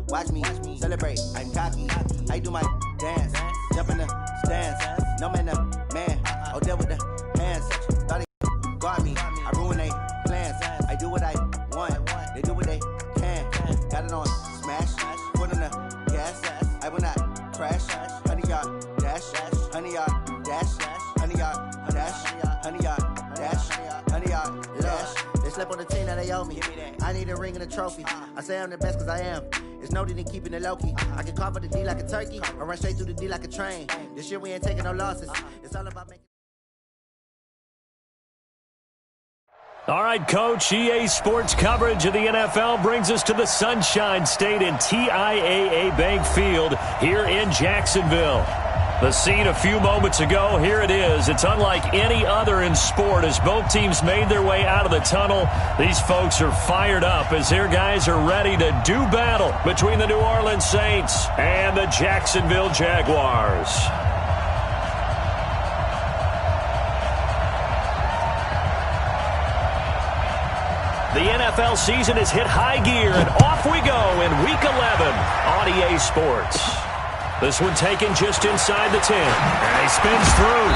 watch me celebrate. I'm cocky. I do my dance. Jump in the stands. No man, man. Oh, there with the hands. Thought they got me. I ruin they plans. I do what I want. They do what they can. Got it on smash. Put on the gas. I will not crash. 100-yard dash. 100-yard dash. 100-yard dash. 100-yard dash. 100-yard dash. They slept on the team that they owe me. I need a ring and a trophy. I say I'm the best cause I am. It's noted in keeping it low-key. I can cover the D like a turkey. I run straight through the D like a train. This year we ain't taking no losses. It's all about making... All right, Coach, EA Sports coverage of the NFL brings us to the Sunshine State in TIAA Bank Field here in Jacksonville. The scene a few moments ago, here it is. It's unlike any other in sport as both teams made their way out of the tunnel. These folks are fired up as their guys are ready to do battle between the New Orleans Saints and the Jacksonville Jaguars. The NFL season has hit high gear, and off we go in Week 11 on EA Sports. This one taken just inside the 10. And he spins through.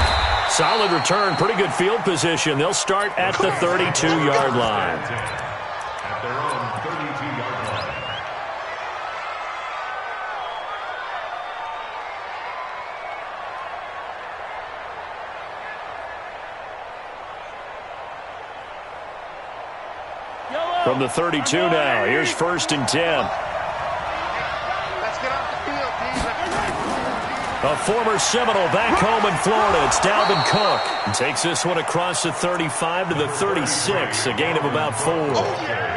Solid return, pretty good field position. They'll start at the 32-yard line. At their own 32-yard line. From the 32 now, here's 1st and 10. A former Seminole back home in Florida. It's Dalvin Cook. And takes this one across the 35 to the 36. A gain of about 4.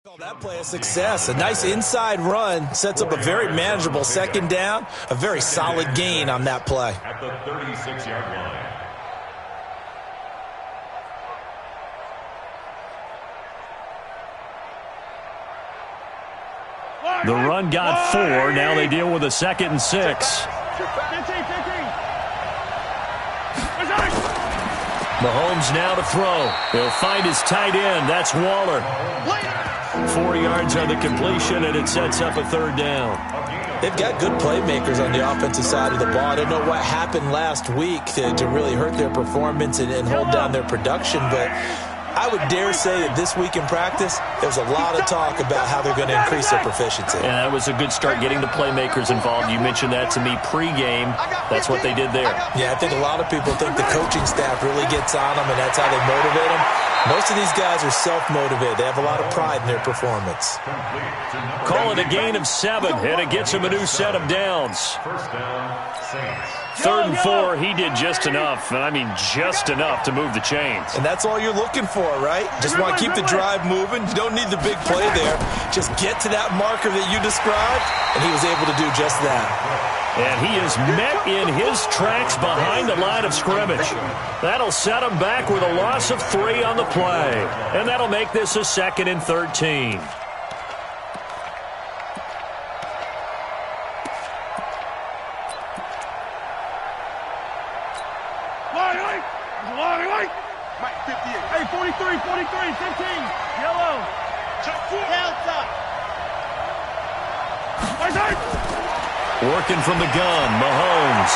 Call that play a success. A nice inside run sets up a very manageable 2nd down. A very solid gain on that play. At the 36-yard line. The run got 4. Now they deal with a 2nd and 6. Mahomes now to throw. He'll find his tight end. That's Waller. 4 yards on the completion, and it sets up a 3rd down. They've got good playmakers on the offensive side of the ball. I don't know what happened last week to really hurt their performance and hold down their production, but I would dare say that this week in practice, there's a lot of talk about how they're going to increase their proficiency. And that was a good start getting the playmakers involved. You mentioned that to me pregame. That's what they did there. Yeah, I think a lot of people think the coaching staff really gets on them, and that's how they motivate them. Most of these guys are self-motivated. They have a lot of pride in their performance. Call it a gain of 7, and it gets him a new set of downs. 1st down, Saints. 3rd and 4, he did just enough, and I mean just enough to move the chains. And that's all you're looking for, right? Just want to keep the drive moving. You don't need the big play there. Just get to that marker that you described, and he was able to do just that. And he is met in his tracks behind the line of scrimmage. That'll set him back with a loss of 3 on the play. And that'll make this a 2nd and 13. Mike 58. Hey, 43, 15. Yellow. Delta. Working from the gun, Mahomes.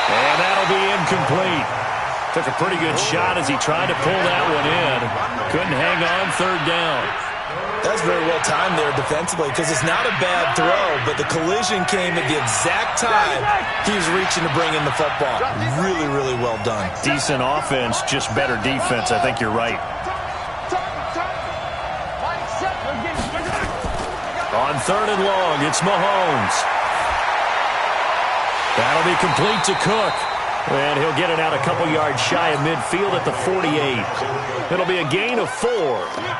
And that'll be incomplete. Took a pretty good shot as he tried to pull that one in. Couldn't hang on 3rd down. That's very well timed there defensively because it's not a bad throw, but the collision came at the exact time he was reaching to bring in the football. Really, really well done. Decent offense, just better defense. I think you're right. On 3rd and long, it's Mahomes. That'll be complete to Cook. And he'll get it out a couple yards shy of midfield at the 48. It'll be a gain of 4.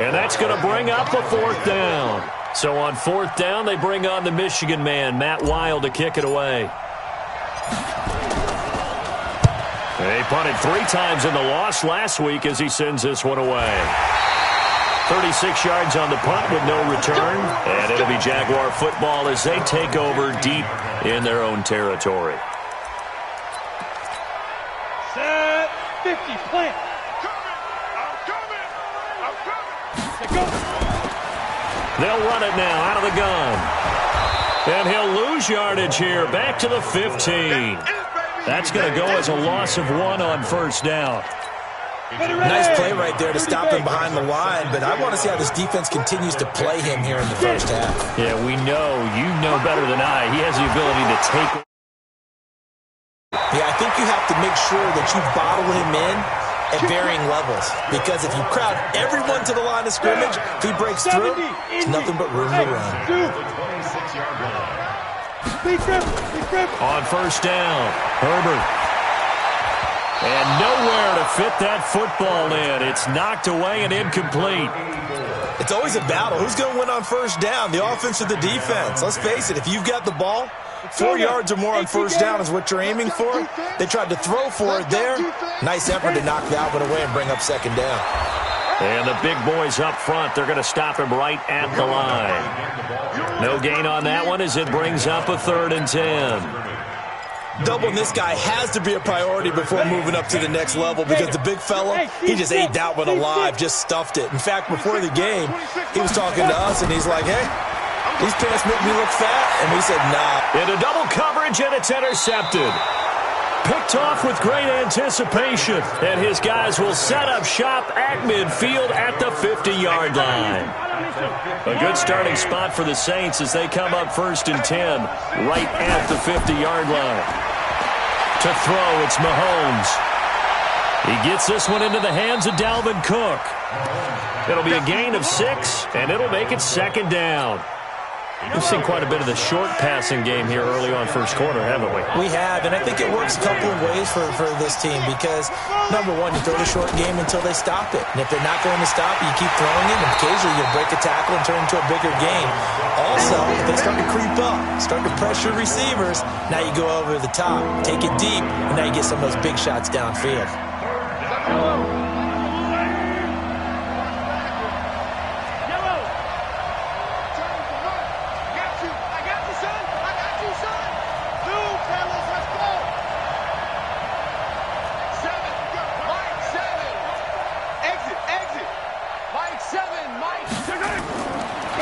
And that's going to bring up a 4th down. So on 4th down, they bring on the Michigan man, Matt Wild, to kick it away. They punted 3 times in the loss last week as he sends this one away. 36 yards on the punt with no return. And it'll be Jaguar football as they take over deep in their own territory. 50, plant. I'm coming. They'll run it now out of the gun. And he'll lose yardage here. Back to the 15. That's going to go as a loss of 1 on 1st down. Nice play right there to stop him behind the line, but I want to see how this defense continues to play him here in the 1st half. Yeah, we know. You know better than I. He has the ability to take. Yeah, I think you have to make sure that you bottle him in at varying levels. Because if you crowd everyone to the line of scrimmage, if he breaks through, it's nothing but room to run. On 1st down, Herbert. And nowhere to fit that football in. It's knocked away and incomplete. It's always a battle. Who's going to win on 1st down, the offense or the defense? Let's face it, if you've got the ball, 4 yards or more on 1st down is what you're aiming for. They tried to throw for it there. Nice effort to knock that one away and bring up 2nd down. And the big boys up front, they're going to stop him right at the line. No gain on that one as it brings up a 3rd and 10. Doubling this guy has to be a priority before moving up to the next level because the big fella, he just ate that one alive, just stuffed it. In fact, before the game, he was talking to us, and he's like, hey, these pants make me look fat. And we said, nah. Into double coverage, and it's intercepted. Picked off with great anticipation, and his guys will set up shop at midfield at the 50-yard line. A good starting spot for the Saints as they come up 1st and 10 right at the 50-yard line. To throw, it's Mahomes. He gets this one into the hands of Dalvin Cook. It'll be a gain of 6, and it'll make it 2nd down. We've seen quite a bit of the short passing game here early on 1st quarter, haven't we? We have, and I think it works a couple of ways for this team because, number one, you throw the short game until they stop it. And if they're not going to stop it, you keep throwing it, and occasionally you'll break a tackle and turn into a bigger game. Also, if they start to creep up, start to pressure receivers, now you go over the top, take it deep, and now you get some of those big shots downfield.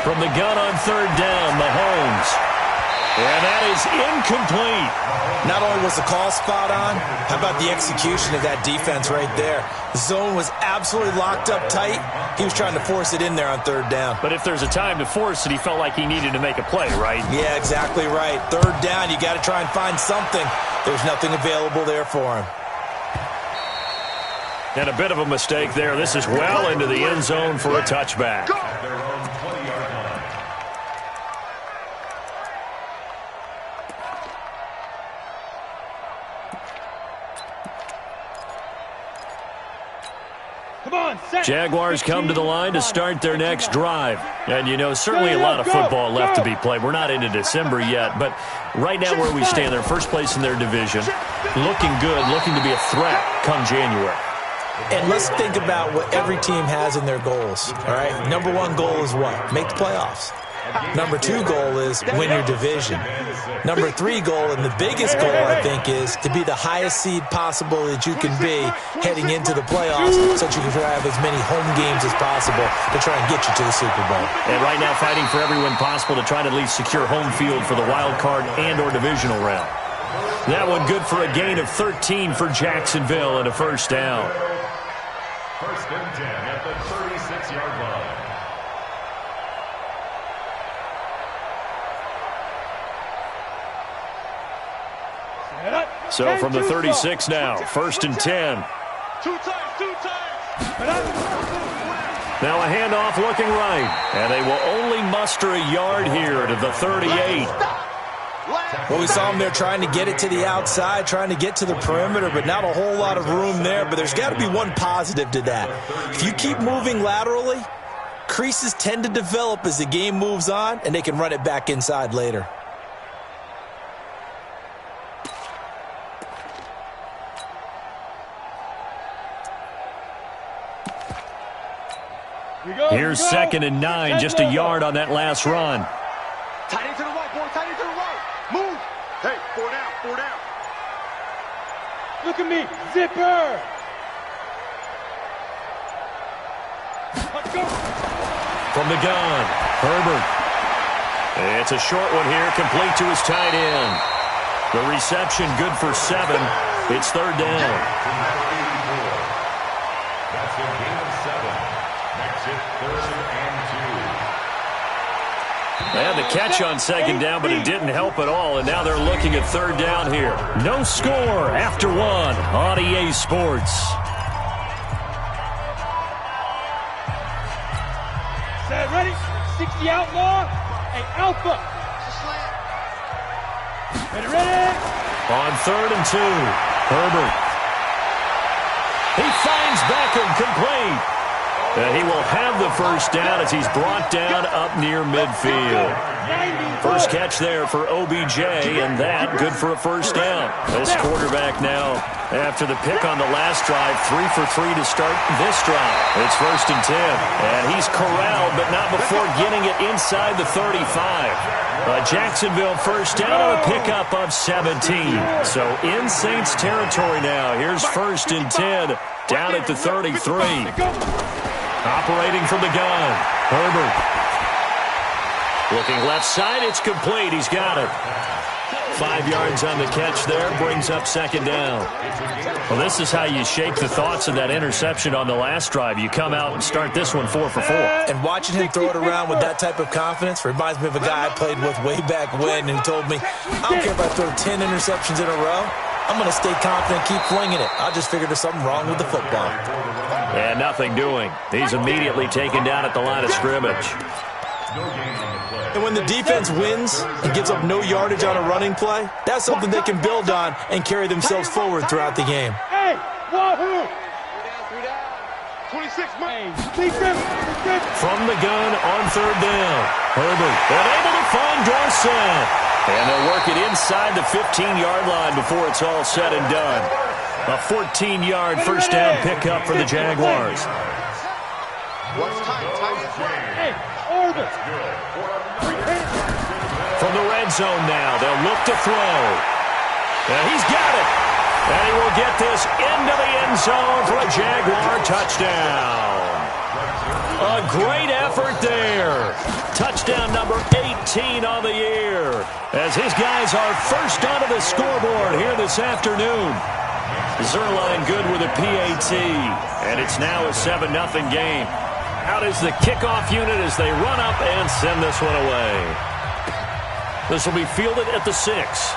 From the gun on 3rd down, Mahomes. And that is incomplete. Not only was the call spot on, how about the execution of that defense right there? The zone was absolutely locked up tight. He was trying to force it in there on 3rd down. But if there's a time to force it, he felt like he needed to make a play, right? Yeah, exactly right. 3rd down, you got to try and find something. There's nothing available there for him. And a bit of a mistake there. This is well into the end zone for a touchback. Come on, set. Jaguars come to the line to start their next drive. And, you know, certainly a lot of football left to be played. We're not into December yet, but right now where we stand, they're first place in their division. Looking good, looking to be a threat come January. And let's think about what every team has in their goals, all right? Number one goal is what? Make the playoffs. Number two goal is win your division. Number three goal, and the biggest goal, I think, is to be the highest seed possible that you can be heading into the playoffs so that you can have as many home games as possible to try and get you to the Super Bowl. And right now fighting for every win possible to try to at least secure home field for the wild card and or divisional round. That one good for a gain of 13 for Jacksonville and a first down. First and 10 at the 36-yard line. So from the 36 now, first and 10. Two times. Now a handoff looking right, and they will only muster a yard here to the 38. Well, we saw them there trying to get it to the outside, trying to get to the perimeter, but not a whole lot of room there. But there's got to be one positive to that. If you keep moving laterally, creases tend to develop as the game moves on, and they can run it back inside later. Here's second and 9, just a yard on that last run. Tight into the right, boy. Tight into the right. Move. Hey, 4 down. Look at me. Zipper. Let's go. From the gun, Herbert. It's a short one here, complete to his tight end. The reception good for 7. It's third down. That's a gain of 7. Makes it 3rd and 2. They had the catch on second down, but it didn't help at all, and now they're looking at third down here. No score after 1 on EA Sports. Set, ready? 60 outlaw. Hey, Alpha. Ready? On third and 2, Herbert. He finds Beckham complete. And he will have the first down as he's brought down up near midfield. First catch there for OBJ, and that good for a first down. This quarterback now, after the pick on the last drive, 3 for 3 to start this drive. It's first and 10, and he's corralled, but not before getting it inside the 35. Jacksonville first down on a pickup of 17. So in Saints territory now. Here's first and 10 down at the 33. Operating from the gun, Herbert. Looking left side, it's complete. He's got it. 5 yards on the catch there, brings up second down. Well, this is how you shake the thoughts of that interception on the last drive. You come out and start this one 4 for 4. And watching him throw it around with that type of confidence reminds me of a guy I played with way back when who told me, I don't care if I throw 10 interceptions in a row. I'm going to stay confident, keep flinging it. I just figured there's something wrong with the football. And nothing doing. He's immediately taken down at the line of scrimmage. And when the defense wins and gives up no yardage on a running play, that's something they can build on and carry themselves forward throughout the game. Hey, wahoo! 26, man. From the gun on third down, Herbert unable to find Dorsett. And they'll work it inside the 15-yard line before it's all said and done. A 14-yard first down pickup for the Jaguars. Hey, Orbit. From the red zone now, they'll look to throw. And he's got it. And he will get this into the end zone for a Jaguar touchdown. A great effort there. Touchdown number 18 on the year. As his guys are first onto the scoreboard here this afternoon. Zerline good with a PAT. And it's now a 7-0 game. Out is the kickoff unit as they run up and send this one away. This will be fielded at the 6.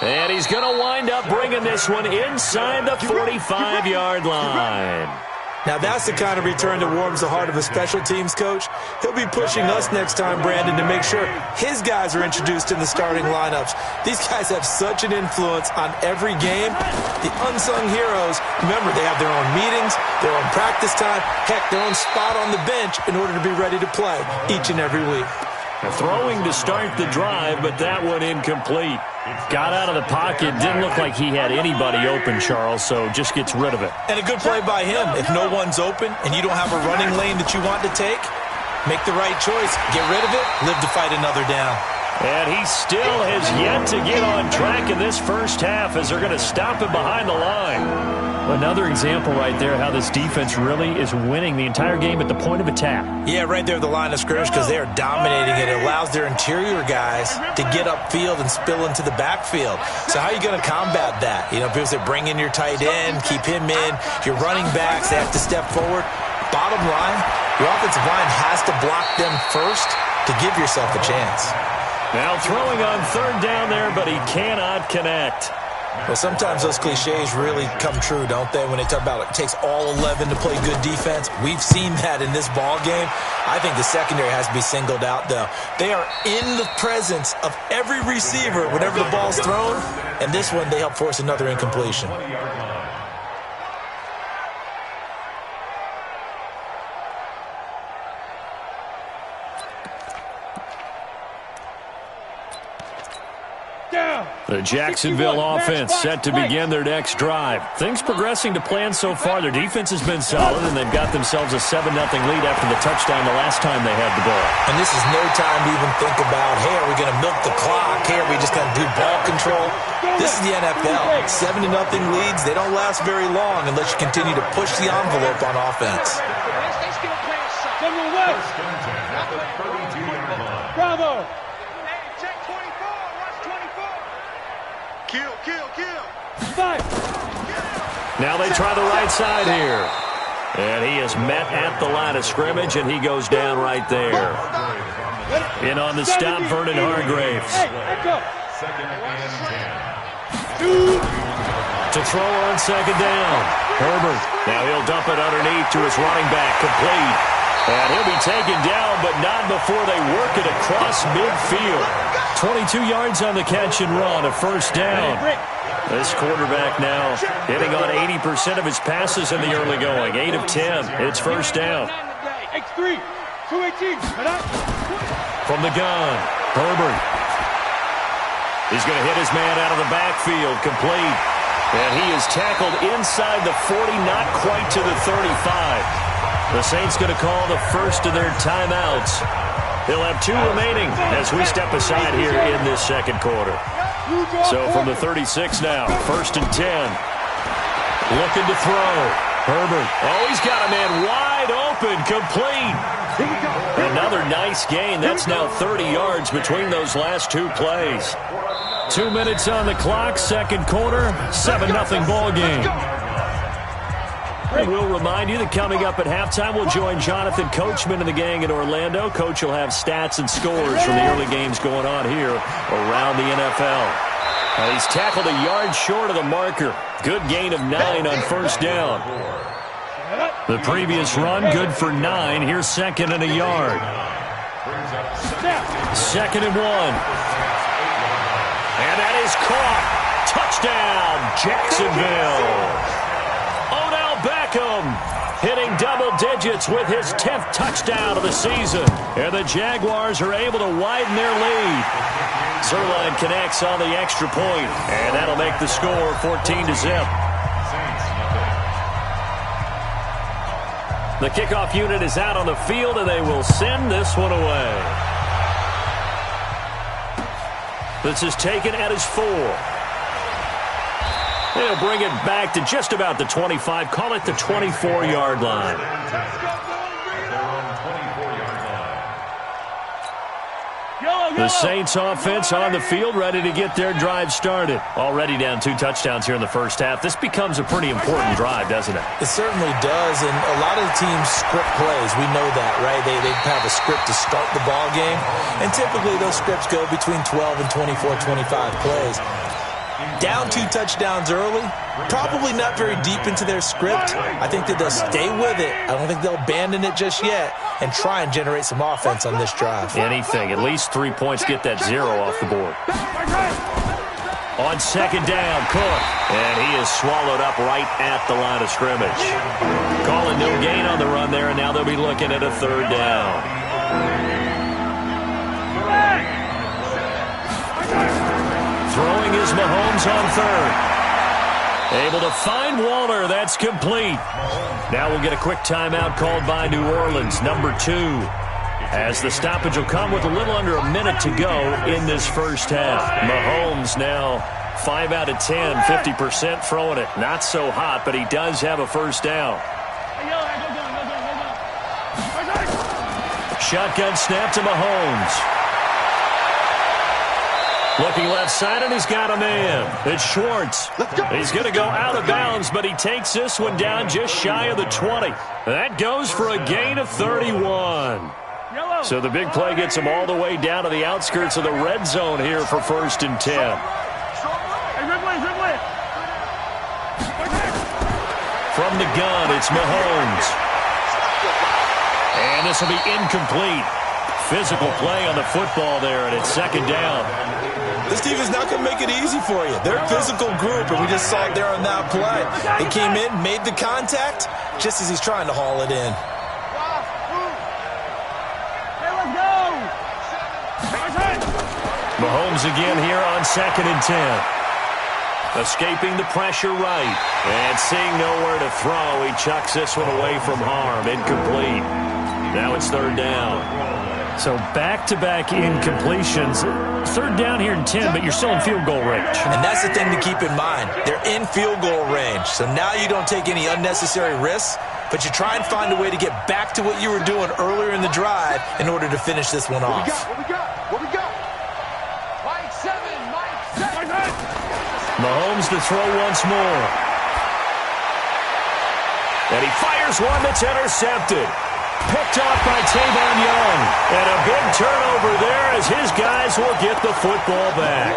And he's going to wind up bringing this one inside the 45-yard line. Now that's the kind of return that warms the heart of a special teams coach. He'll be pushing us next time, Brandon, to make sure his guys are introduced in the starting lineups. These guys have such an influence on every game. The unsung heroes, remember, they have their own meetings, their own practice time, heck, their own spot on the bench in order to be ready to play each and every week. Throwing to start the drive, but that one incomplete. Got out of the pocket. Didn't look like he had anybody open, Charles, so just gets rid of it. And a good play by him. If no one's open and you don't have a running lane that you want to take, make the right choice. Get rid of it. Live to fight another down. And he still has yet to get on track in this first half as they're going to stop him behind the line. Another example right there how this defense really is winning the entire game at the point of attack. Yeah, right there at the line of scrimmage because they are dominating it. It allows their interior guys to get upfield and spill into the backfield. So how are you going to combat that? You know, people say bring in your tight end, keep him in. Your running backs, they have to step forward. Bottom line, your offensive line has to block them first to give yourself a chance. Now throwing on third down there, but he cannot connect. Well, sometimes those cliches really come true, don't they, when they talk about it takes all 11 to play good defense. We've seen that in this ball game. I think the secondary has to be singled out, though. They are in the presence of every receiver whenever the ball's thrown, and this one they help force another incompletion. The Jacksonville offense set to begin their next drive. Things progressing to plan so far. Their defense has been solid, and they've got themselves a 7-0 lead after the touchdown the last time they had the ball. And this is no time to even think about, hey, are we going to milk the clock? Hey, are we just going to do ball control? This is the NFL. 7-0 leads, they don't last very long unless you continue to push the envelope on offense. Bravo! Now they try the right side here. And he is met at the line of scrimmage, and he goes down right there. In on the stop, Vernon Hargraves. To throw on second down. Herbert. Now he'll dump it underneath to his running back. Complete. And he'll be taken down, but not before they work it across midfield. 22 yards on the catch and run, a first down. This quarterback now hitting on 80% of his passes in the early going. 8 of 10. It's first down. From the gun, Herbert. He's going to hit his man out of the backfield. Complete. And he is tackled inside the 40, not quite to the 35. The Saints going to call the first of their timeouts. He'll have 2 remaining as we step aside here in this second quarter. So from the 36 now, first and 10. Looking to throw. Herbert. Oh, he's got a man wide open. Complete. Another nice gain. That's now 30 yards between those last 2 plays. 2 minutes on the clock, second quarter, 7-0 ball game. And we'll remind you that coming up at halftime, we'll join Jonathan Coachman and the gang in Orlando. Coach will have stats and scores from the early games going on here around the NFL. He's tackled a yard short of the marker. Good gain of 9 on first down. The previous run, good for 9. Here's second and a yard. Second and 1. And that is caught. Touchdown, Jacksonville. Beckham hitting double digits with his 10th touchdown of the season. And the Jaguars are able to widen their lead. Zerline connects on the extra point, and that'll make the score 14-0. The kickoff unit is out on the field, and they will send this one away. This is taken at his 4. They'll bring it back to just about the 25. Call it the 24-yard line. The Saints offense on the field, ready to get their drive started. Already down 2 touchdowns here in the first half. This becomes a pretty important drive, doesn't it? It certainly does, and a lot of the teams script plays. We know that, right? They have a script to start the ball game, and typically those scripts go between 12 and 24, 25 plays. Down 2 touchdowns early, probably not very deep into their script. I think that they'll stay with it. I don't think they'll abandon it just yet and try and generate some offense on this drive. Anything. At least 3 points, get that 0 off the board. On second down, Cook. And he is swallowed up right at the line of scrimmage. Calling no gain on the run there, and now they'll be looking at a 3rd down. Throwing is Mahomes on 3rd. Able to find Waller. That's complete. Now we'll get a quick timeout called by New Orleans, number 2. As the stoppage will come with a little under a minute to go in this first half. Mahomes now 5 out of 10, 50% throwing it. Not so hot, but he does have a 1st down. Shotgun snap to Mahomes. Looking left side, and he's got a man. It's Schwartz. He's going to go out of bounds, but he takes this one down just shy of the 20. That goes for a gain of 31. So the big play gets him all the way down to the outskirts of the red zone here for 1st and 10. From the gun, it's Mahomes. And this will be incomplete. Physical play on the football there, and it's 2nd down. This team is not going to make it easy for you. They're a physical group, and we just saw it there on that play. They came in, made the contact, just as he's trying to haul it in. Mahomes again here on 2nd and 10. Escaping the pressure right. And seeing nowhere to throw, he chucks this one away from harm. Incomplete. Now it's 3rd down. So back-to-back incompletions. 3rd down here in 10, but you're still in field goal range. And that's the thing to keep in mind. They're in field goal range. So now you don't take any unnecessary risks, but you try and find a way to get back to what you were doing earlier in the drive in order to finish this one off. What we got? Mike 7. Mahomes to throw once more. And he fires one that's intercepted. Picked off by Tavon Young. And a big turnover there as his guys will get the football back.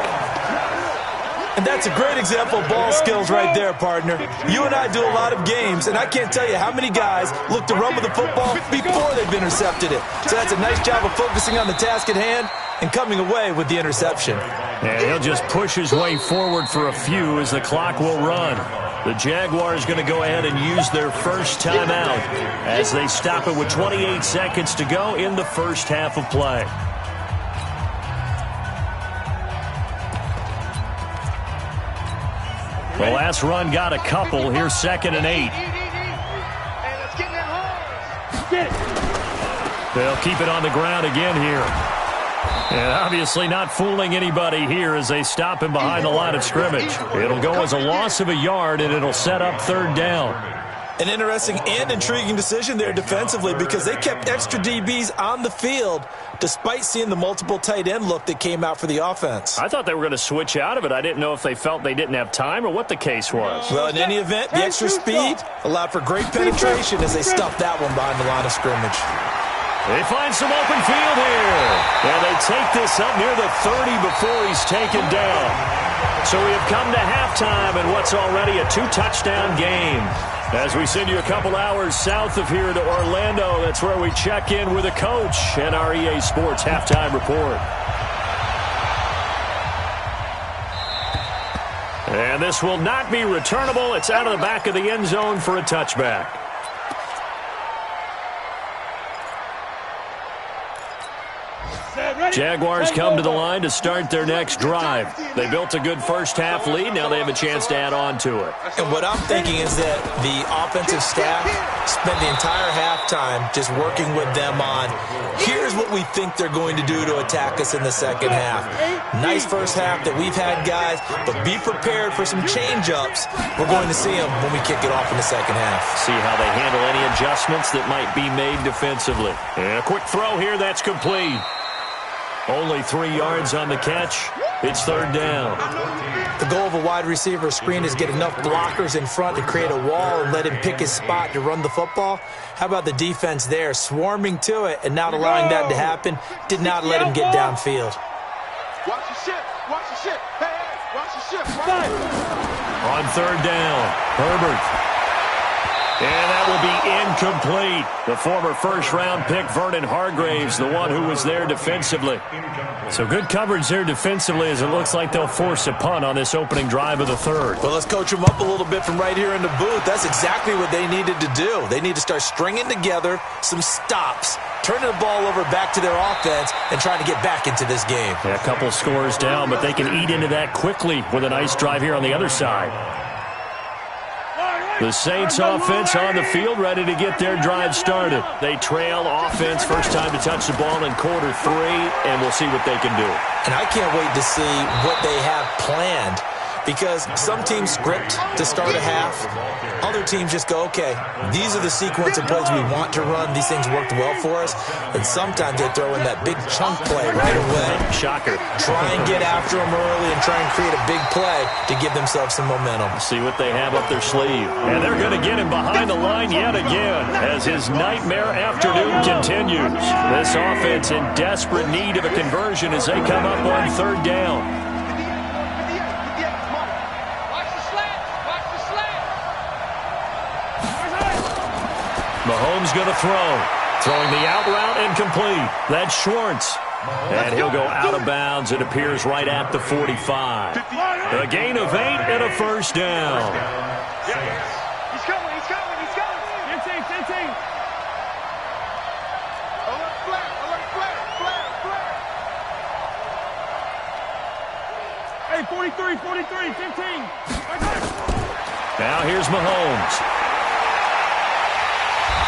And that's a great example of ball skills right there, partner. You and I do a lot of games, and I can't tell you how many guys look to run with the football before they've intercepted it. So that's a nice job of focusing on the task at hand and coming away with the interception. And he'll just push his way forward for a few as the clock will run. The Jaguars going to go ahead and use their first timeout as they stop it with 28 seconds to go in the first half of play. The last run got a couple. Here's 2nd and 8. They'll keep it on the ground again here. And obviously not fooling anybody here as they stop him behind the line of scrimmage. It'll go as a loss of a yard, and it'll set up 3rd down. An interesting and intriguing decision there defensively because they kept extra DBs on the field despite seeing the multiple tight end look that came out for the offense. I thought they were going to switch out of it. I didn't know if they felt they didn't have time or what the case was. Well, in any event, the extra speed allowed for great penetration as they stuffed that one behind the line of scrimmage. They find some open field here. And they take this up near the 30 before he's taken down. So we have come to halftime in what's already a 2-touchdown game. As we send you a couple hours south of here to Orlando, that's where we check in with a coach and our EA Sports Halftime Report. And this will not be returnable. It's out of the back of the end zone for a touchback. Jaguars come to the line to start their next drive. They built a good first-half lead. Now they have a chance to add on to it. And what I'm thinking is that the offensive staff spent the entire halftime just working with them on, here's what we think they're going to do to attack us in the second half. Nice first half that we've had, guys, but be prepared for some change-ups. We're going to see them when we kick it off in the second half. See how they handle any adjustments that might be made defensively. And a quick throw here, that's complete. Only 3 yards on the catch. It's 3rd down. The goal of a wide receiver screen is get enough blockers in front to create a wall and let him pick his spot to run the football. How about the defense there, swarming to it and not allowing that to happen? Did not let him get downfield. Watch your shit. Watch your shit. Hey, Watch the shift. On third down, Herbert. And that will be incomplete. The former first-round pick, Vernon Hargraves, the one who was there defensively. So good coverage there defensively as it looks like they'll force a punt on this opening drive of the third. Well, let's coach them up a little bit from right here in the booth. That's exactly what they needed to do. They need to start stringing together some stops, turning the ball over back to their offense, and trying to get back into this game. Yeah, a couple scores down, but they can eat into that quickly with a nice drive here on the other side. The Saints offense on the field, ready to get their drive started. They trail offense, first time to touch the ball in quarter 3, and we'll see what they can do. And I can't wait to see what they have planned, because some teams script to start a half. Other teams just go, okay, these are the sequence of plays we want to run. These things worked well for us. And sometimes they throw in that big chunk play right away. Shocker. Try and get after them early and try and create a big play to give themselves some momentum. See what they have up their sleeve. And they're going to get him behind the line yet again as his nightmare afternoon continues. This offense in desperate need of a conversion as they come up on third down. Mahomes going to throw. Throwing the out route incomplete. That's Schwartz. And he'll go out of bounds. It appears right at the 45. A gain of 8 and a first down. He's coming. 15. Alert flat. Hey, 43, 15. Now here's Mahomes.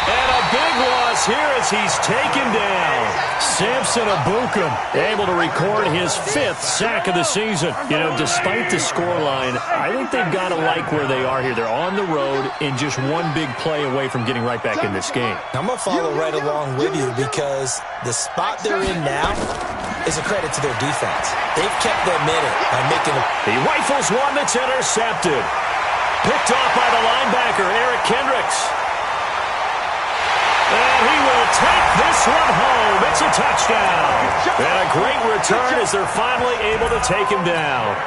And a big loss here as he's taken down. Samson Ebukam able to record his 5th sack of the season. You know, despite the scoreline, I think they've got to like where they are here. They're on the road and just one big play away from getting right back in this game. I'm going to follow right along with you because the spot they're in now is a credit to their defense. They've kept them in it by making a... He rifles one that's intercepted. Picked off by the linebacker, Eric Kendricks. And he will take this one home. It's a touchdown. And a great return as they're finally able to take him down.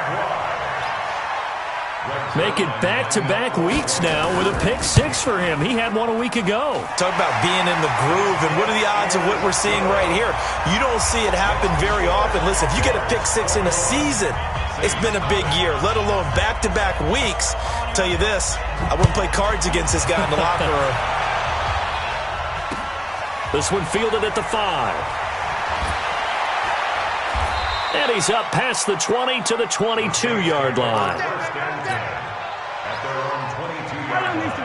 Make it back-to-back weeks now with a pick 6 for him. He had one a week ago. Talk about being in the groove, and what are the odds of what we're seeing right here? You don't see it happen very often. Listen, if you get a pick 6 in a season, it's been a big year, let alone back-to-back weeks. I'll tell you this, I wouldn't play cards against this guy in the locker room. This one fielded at the 5. And he's up past the 20 to the 22-yard line.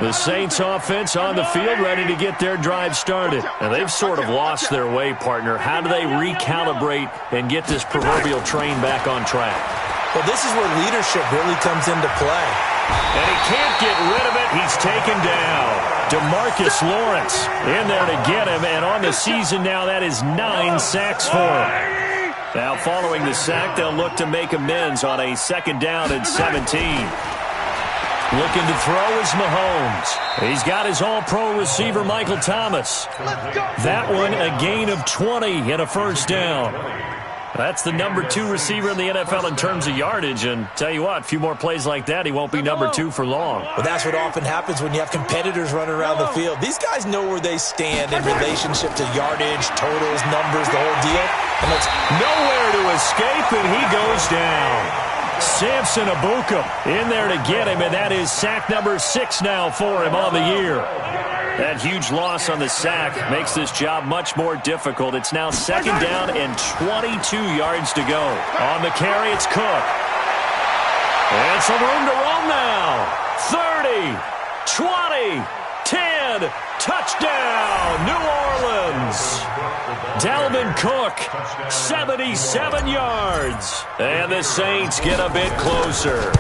The Saints offense on the field ready to get their drive started. And they've sort of lost their way, partner. How do they recalibrate and get this proverbial train back on track? Well, this is where leadership really comes into play. And he can't get rid of it. He's taken down. DeMarcus Lawrence in there to get him. And on the season now, that is 9 sacks for him. Now, following the sack, they'll look to make amends on a 2nd down and 17. Looking to throw is Mahomes. He's got his all-pro receiver, Michael Thomas. That one, a gain of 20 and a first down. That's the number 2 receiver in the NFL in terms of yardage. And tell you what, a few more plays like that, he won't be number 2 for long. Well, that's what often happens when you have competitors running around the field. These guys know where they stand in relationship to yardage, totals, numbers, the whole deal. And it's nowhere to escape, and he goes down. Samson Ebukam in there to get him, and that is sack number 6 now for him on the year. That huge loss on the sack makes this job much more difficult. It's now 2nd down and 22 yards to go. On the carry, it's Cook. And some room to roam now. 30, 20, 10, touchdown, New Orleans. Dalvin Cook, 77 yards. And the Saints get a bit closer.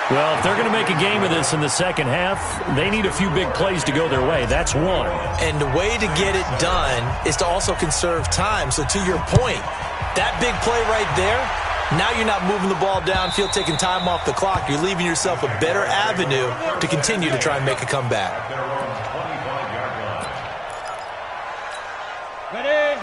Well, if they're going to make a game of this in the second half, they need a few big plays to go their way. That's one. And the way to get it done is to also conserve time. So to your point, that big play right there, now you're not moving the ball downfield, taking time off the clock. You're leaving yourself a better avenue to continue to try and make a comeback.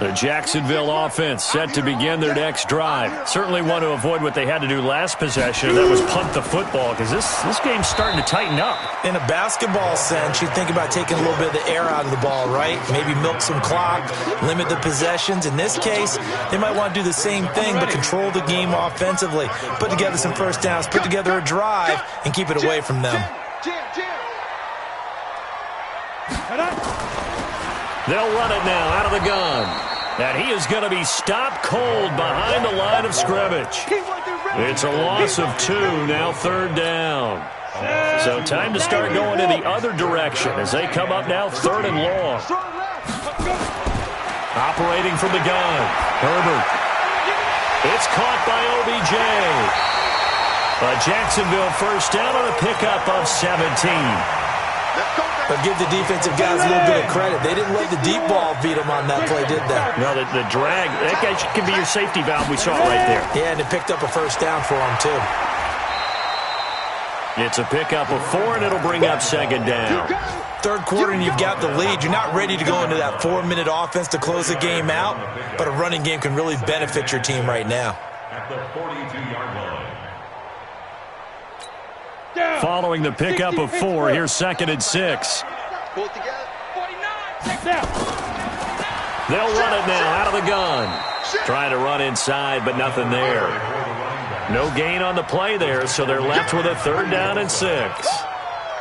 The Jacksonville offense set to begin their next drive. Certainly want to avoid what they had to do last possession. That was punt the football, because this game's starting to tighten up. In a basketball sense, you think about taking a little bit of the air out of the ball, right? Maybe milk some clock, limit the possessions. In this case, they might want to do the same thing, but control the game offensively. Put together some first downs, put together a drive, and keep it away from them. They'll run it now out of the gun. And he is going to be stopped cold behind the line of scrimmage. It's a loss of 2, now 3rd down. So time to start going in the other direction as they come up now 3rd and long. Operating from the gun, Herbert. It's caught by OBJ. A Jacksonville first down on a pickup of 17. But give the defensive guys a little bit of credit. They didn't let the deep ball beat them on that play, did they? No, the drag, that guy can be your safety valve. We saw it right there. Yeah, and it picked up a first down for them, too. It's a pickup of 4, and it'll bring up 2nd down. 3rd quarter, and you've got the lead. You're not ready to go into that 4-minute offense to close the game out, but a running game can really benefit your team right now. At the 42-yard line. Following the pickup of 4, here's 2nd and 6. Pull it together. 49. They'll run it now out of the gun. Trying to run inside, but nothing there. No gain on the play there, so they're left with a 3rd down and 6.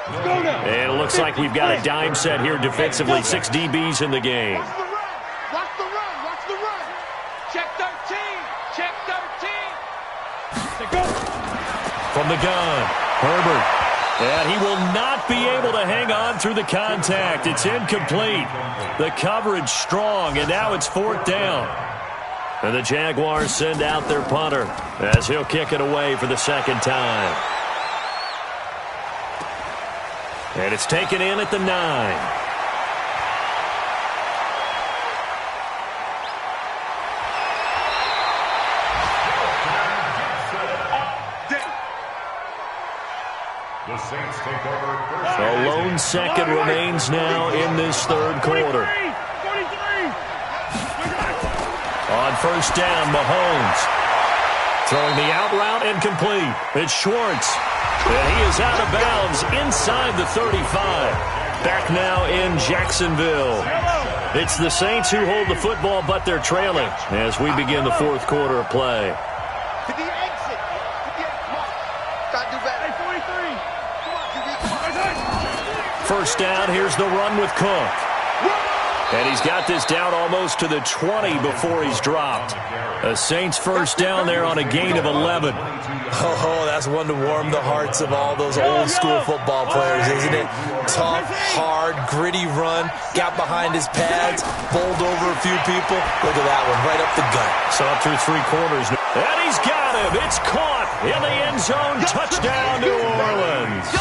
And it looks like we've got a dime set here defensively. 6 DBs in the game. Watch the run. Watch the run. Check 13. Check 13. From the gun, Herbert. And he will not be able to hang on through the contact. It's incomplete. The coverage strong, and now it's 4th down. And the Jaguars send out their punter as he'll kick it away for the 2nd time. And it's taken in at the 9. The Saints take over. A lone second remains now in this 3rd quarter. On first down, Mahomes. Throwing the out route incomplete. It's Schwartz. And he is out of bounds inside the 35. Back now in Jacksonville. It's the Saints who hold the football, but they're trailing as we begin the 4th quarter of play. To the exit. Come on. Gotta do better. 43. First down, here's the run with Cook. And he's got this down almost to the 20 before he's dropped. A Saints first down there on a gain of 11. Oh, that's one to warm the hearts of all those old-school football players, isn't it? Tough, hard, gritty run. Got behind his pads, bowled over a few people. Look at that one, right up the gut. Saw through 3 quarters. And he's got him. It's caught in the end zone. Touchdown, New Orleans.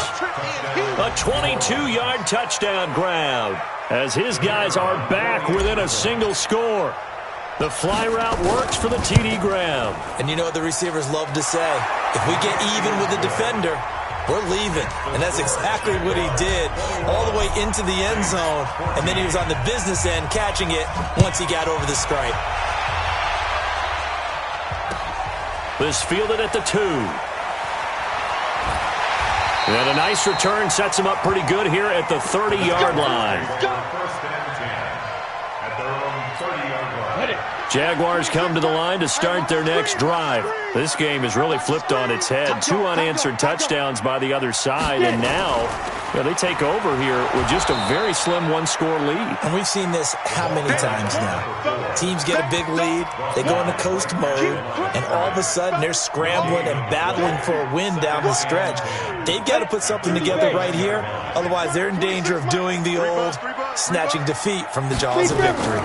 A 22-yard touchdown grab as his guys are back within a single score. The fly route works for the TD grab. And you know what the receivers love to say? If we get even with the defender, we're leaving. And that's exactly what he did, all the way into the end zone. And then he was on the business end catching it once he got over the stripe. This fielded at the 2. And a nice return sets him up pretty good here at the 30-yard line. First and 10 at their own 30-yard line. Jaguars come to the line to start their next drive. This game is really flipped on its head. 2 unanswered touchdowns by the other side, and now they take over here with just a very slim 1-score lead. And we've seen this how many times now? Teams get a big lead, they go into coast mode, and all of a sudden they're scrambling and battling for a win down the stretch. They've got to put something together right here, otherwise they're in danger of doing the old snatching defeat from the jaws of victory.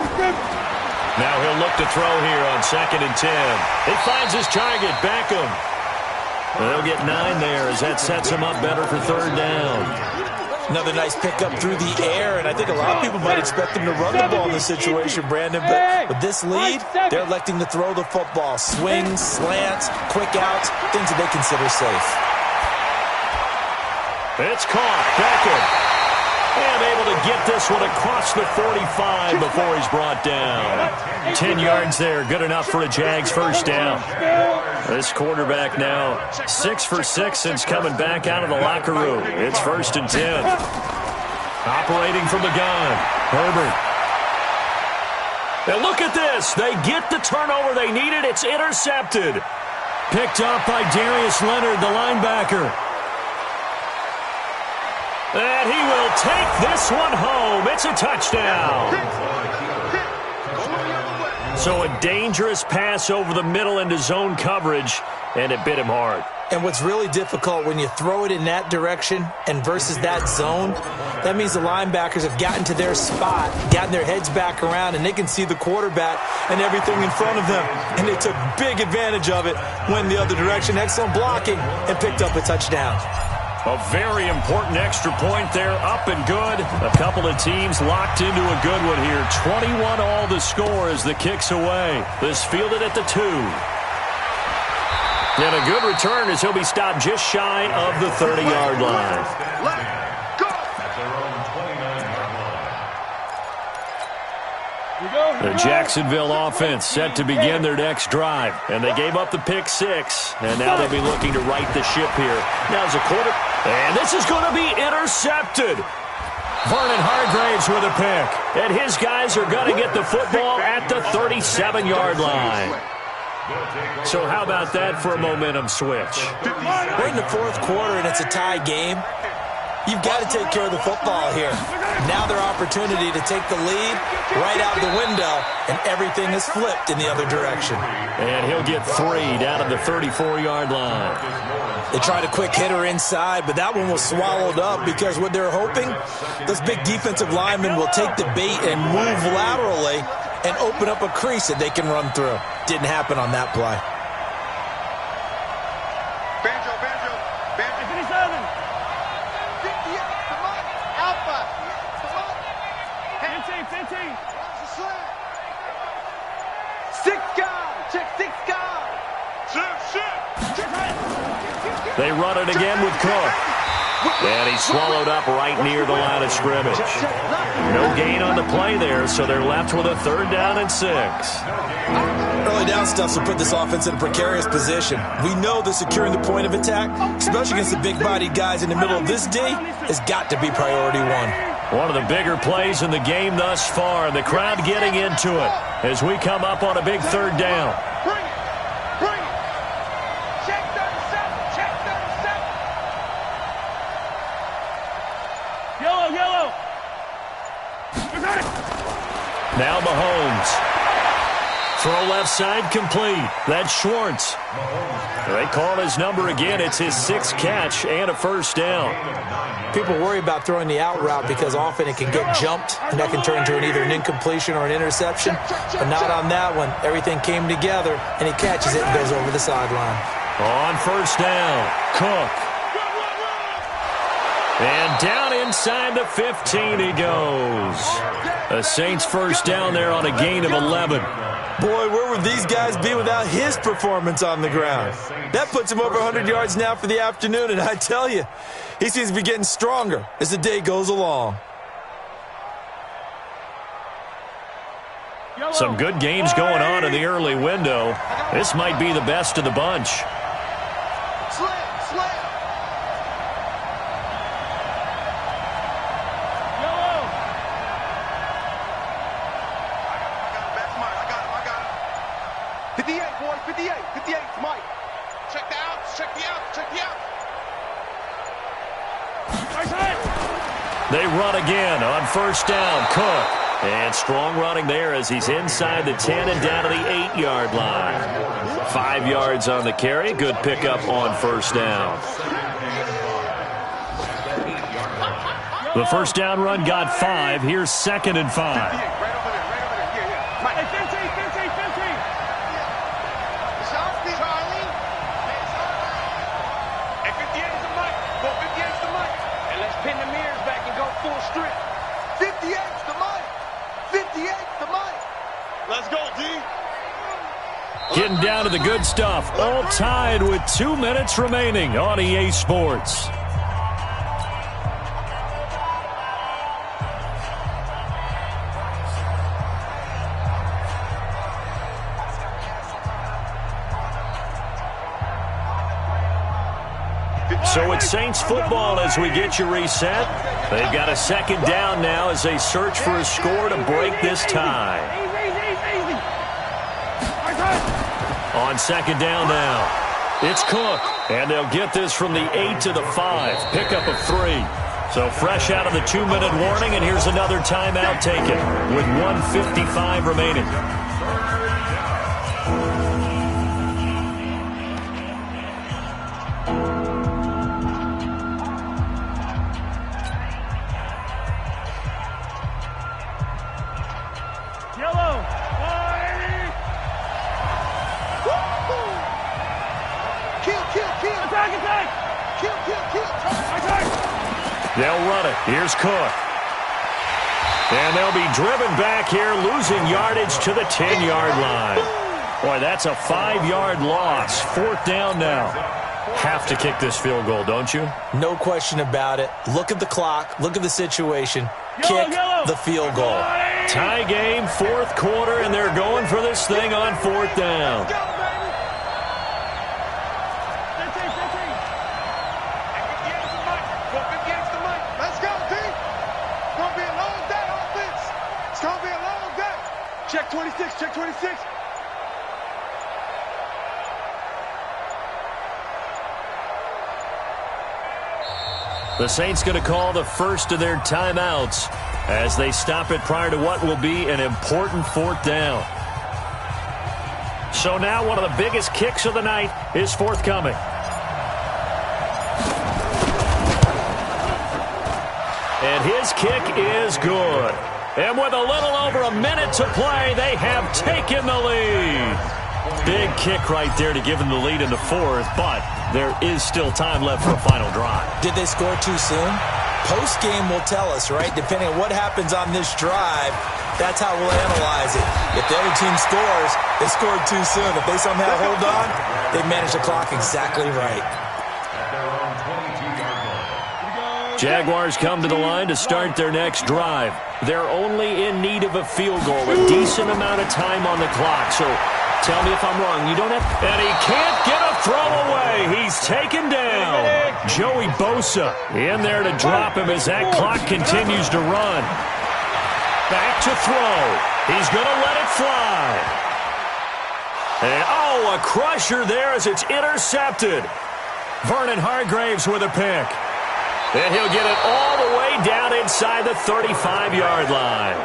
Now he'll look to throw here on 2nd and 10. He finds his target, Beckham. They'll get 9 there as that sets him up better for 3rd down. Another nice pickup through the air, and I think a lot of people might expect him to run the ball in this situation, Brandon, but with this lead, they're electing to throw the football. Swings, slants, quick outs, things that they consider safe. It's caught. Beckham. And able to get this one across the 45 before he's brought down. 10 yards there, good enough for a Jags first down. This quarterback now 6 for 6 since coming back out of the locker room. It's 1st and 10. Operating from the gun, Herbert. And look at this. They get the turnover they needed. It's intercepted. Picked up by Darius Leonard, the linebacker. And he will take this one home. It's a touchdown. So a dangerous pass over the middle into zone coverage, and it bit him hard. And what's really difficult when you throw it in that direction and versus that zone, that means the linebackers have gotten to their spot, gotten their heads back around, and they can see the quarterback and everything in front of them. And they took big advantage of it, went the other direction, excellent blocking, and picked up a touchdown. A very important extra point there, up and good. A couple of teams locked into a good one here. 21 all the score as the kick's away. This fielded at the 2. And a good return as he'll be stopped just shy of the 30-yard line. The Jacksonville offense set to begin their next drive. And they gave up the pick 6. And now they'll be looking to right the ship here. Now as a quarter. And this is going to be intercepted. Vernon Hargraves with a pick. And his guys are going to get the football at the 37-yard line. So how about that for a momentum switch? We're in the 4th quarter, and it's a tie game. You've got to take care of the football here. Now their opportunity to take the lead right out the window, and everything is flipped in the other direction. And he'll get 3 down at the 34-yard line. They tried a quick hitter inside, but that one was swallowed up because what they're hoping, those big defensive linemen will take the bait and move laterally and open up a crease that they can run through. Didn't happen on that play. Banjo. 57. Come on. Alpha. Come on. 15. Six guard. Check 6 guard. They run it again with Cook. And he's swallowed up right near the line of scrimmage. No gain on the play there, so they're left with a 3rd down and 6. Early down stuff will put this offense in a precarious position. We know that securing the point of attack, especially against the big-bodied guys in the middle of this day, has got to be priority 1. One of the bigger plays in the game thus far, and the crowd getting into it as we come up on a big 3rd down. Bring it. Check 37. Yellow. Now Mahomes. Throw left side complete. That's Schwartz. They call his number again. It's his 6th catch and a 1st down. People worry about throwing the out route because often it can get jumped, and that can turn into either an incompletion or an interception. But not on that one. Everything came together, and he catches it and goes over the sideline. On 1st down, Cook. And down inside the 15 he goes. The Saints 1st down there on a gain of 11. Boy, where would these guys be without his performance on the ground? That puts him over 100 yards now for the afternoon, and I tell you, he seems to be getting stronger as the day goes along. Some good games going on in the early window. This might be the best of the bunch. They run again on 1st down. Cook. And strong running there as he's inside the 10 and down to the 8-yard line. 5 yards on the carry. Good pickup on 1st down. The 1st down run got 5. Here's 2nd and 5. Getting down to the good stuff. All tied with 2 minutes remaining on EA Sports. So it's Saints football as we get you reset. They've got a second down now as they search for a score to break this tie. On second down now, it's Cook. And they'll get this from the 8 to the 5. Pickup of 3. So fresh out of the 2-minute warning, and here's another timeout taken with 1:55 remaining. They'll run it. Here's Cook. And they'll be driven back here, losing yardage to the 10-yard line. Boy, that's a 5-yard loss. 4th down now. Have to kick this field goal, don't you? No question about it. Look at the clock. Look at the situation. Kick the field goal. Tie game, 4th quarter, and they're going for this thing on 4th down. Check 26, check 26. The Saints going to call the first of their timeouts as they stop it prior to what will be an important 4th down. So now one of the biggest kicks of the night is forthcoming. And his kick is good. And with a little over a minute to play, they have taken the lead. Big kick right there to give them the lead in the 4th, but there is still time left for a final drive. Did they score too soon? Post-game will tell us, right? Depending on what happens on this drive, that's how we'll analyze it. If the other team scores, they scored too soon. If they somehow hold on, they manage the clock exactly right. Jaguars come to the line to start their next drive. They're only in need of a field goal, a decent amount of time on the clock. So tell me if I'm wrong. You don't have... And he can't get a throw away. He's taken down. Joey Bosa in there to drop him as that clock continues to run. Back to throw. He's going to let it fly. And, oh, a crusher there as it's intercepted. Vernon Hargreaves with a pick. And he'll get it all the way down inside the 35-yard line.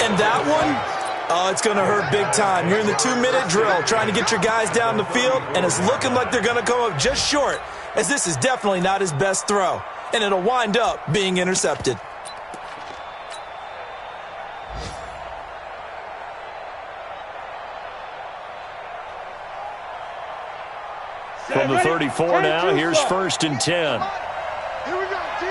And that one, it's going to hurt big time. You're in the 2-minute drill trying to get your guys down the field, and it's looking like they're going to come up just short, as this is definitely not his best throw. And it'll wind up being intercepted. From the 34 now, here's 1st and 10. Here we go, D.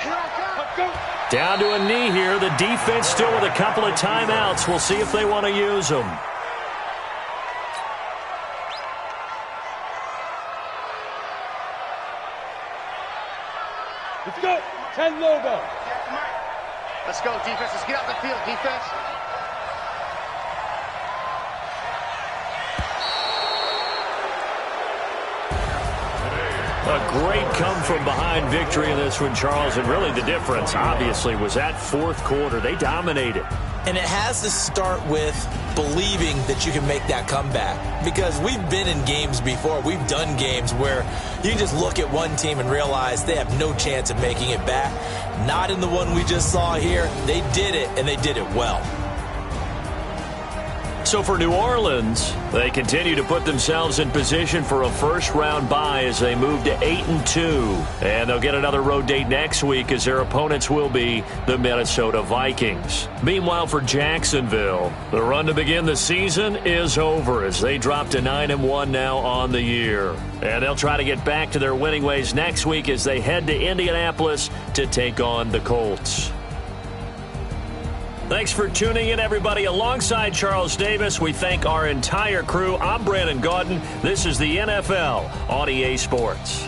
Here I come. Down to a knee here. The defense still with a couple of timeouts. We'll see if they want to use them. Let's go. 10 logo. Let's go, defense. Let's get out the field, defense. A great come-from-behind victory in this one, Charles, and really the difference, obviously, was that 4th quarter. They dominated. And it has to start with believing that you can make that comeback. Because we've been in games before. We've done games where you just look at one team and realize they have no chance of making it back. Not in the one we just saw here. They did it, and they did it well. So for New Orleans, they continue to put themselves in position for a first-round bye as they move to 8-2. And they'll get another road date next week as their opponents will be the Minnesota Vikings. Meanwhile, for Jacksonville, the run to begin the season is over as they drop to 9-1 now on the year. And they'll try to get back to their winning ways next week as they head to Indianapolis to take on the Colts. Thanks for tuning in, everybody. Alongside Charles Davis, we thank our entire crew. I'm Brandon Gaudin. This is the NFL on EA Sports.